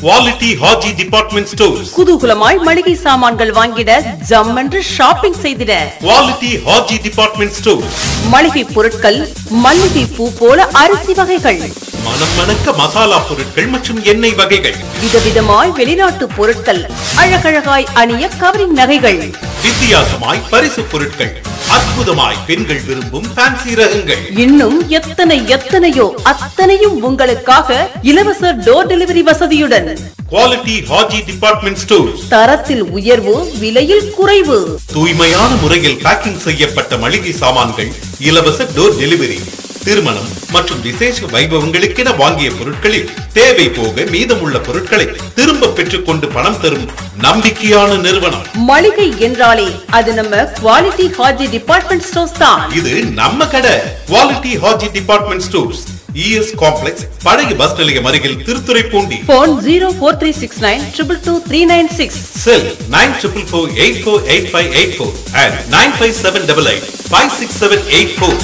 Quality Haji Department Stores. குதூகலமாய் மளிகை சாமான்கள் வாங்கிட ஜம்மென்று ஷாப்பிங் செய்திட Quality Haji Department Stores. மளிகை பொருட்கள், மல்லிகை பூ போல அரிசி வகைகள், மனம் மணக்க மசாலா பொருட்கள் மற்றும் எண்ணெய் வகைகள், விதவிதமாய் வெளிநாட்டு பொருட்கள், அழகழகாய் அணிய கவரிங் நகைகள், வித்தியாசமாய் பரிசு பொருட்கள், அற்புதமாய் பெண்கள் விரும்பும் ஃபேன்சி ரகங்கள், இன்னும் எத்தனையோ அத்தனையும் உங்களுக்காக இலவச டோர் டெலிவரி வசதியுடன் Quality Haji Department Stores. தரத்தில் உயர்வு, விலையில் குறைவு, தூய்மையான முறையில் பேக்கிங் செய்யப்பட்ட மளிகை சாமான்கள், இலவச டோர் டெலிவரி. திருமணம் மற்றும் விசேஷ வைபவங்களுக்கென வாங்கிய பொருட்களில் தேவை போக மீதமுள்ள பொருட்களை திரும்ப பெற்றுக்கொண்டு பணம் தரும் நம்பிக்கையான நிறுவனம். மளிகை என்றாலே அது நம்ம குவாலிட்டி ஹாஜி டிபார்ட்மெண்ட் ஸ்டோர்ஸ் தான். இது நம்ம கடை quality Haji department stores. ES complex பழைய பஸ் நிலையம் அருகில் Thiruthuraipoondi. Phone 0436922396. Sell 9444848584 and 9578856784.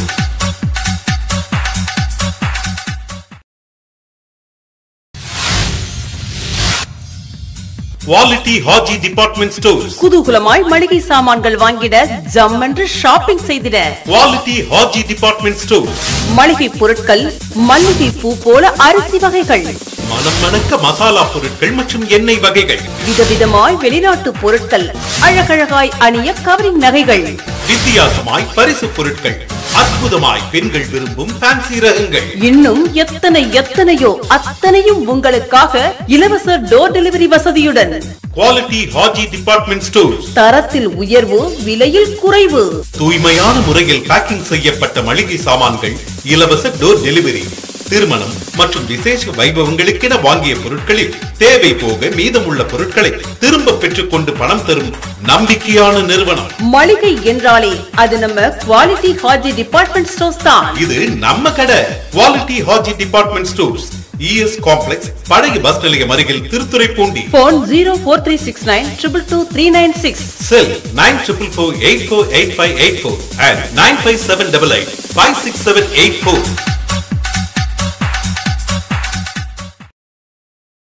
Quality Haji Department Stores. குதூகலமாய் மளிகை சாமான்கள் வாங்கிட ஜம்மென்று ஷாப்பிங் செய்திட Quality Haji Department Stores. மளிகை பொருட்கள், மல்லிகை பூ போல அரிசி வகைகள், மனம் மணக்க மசாலா பொருட்கள் மற்றும் எண்ணெய் வகைகள், விதவிதமாய் வெளிநாட்டு பொருட்கள், அழகழகாய் அணிய கவரிங் நகைகள், வித்தியாசமாய் பரிசு பொருட்கள், அற்புதமாய் பெண்கள் விரும்பும் ஃபேன்சி ரகங்கள், இன்னும் எத்தனையோ அத்தனையும் உங்களுக்காக இலவச டோர் டெலிவரி வசதியுடன் Quality Haji Department Stores. தரத்தில் உயர்வு, விலையில் குறைவு, தூய்மையான முறையில் பேக்கிங் செய்யப்பட்ட மளிகை சாமான்கள், இலவச டோர் டெலிவரி. திருமணம் மற்றும் விசேஷ வைபவங்களுக்கென வாங்கிய பொருட்களில் தேவை போக மீதமுள்ள பொருட்களை திரும்ப பெற்றுக்கொண்டு பணம் தரும் நம்பிக்கையான நிறுவனம். மளிகை என்றாலே அது நம்ம குவாலிட்டி ஹாஜி டிபார்ட்மெண்ட் ஸ்டோர்ஸ் தான். இது நம்ம கடை quality Haji department stores. ES complex பழைய பஸ் நிலையம் அருகில் திருத்துறைப்பூண்டி. போன் 0436922396. Sell 9444848584 and 9578856784.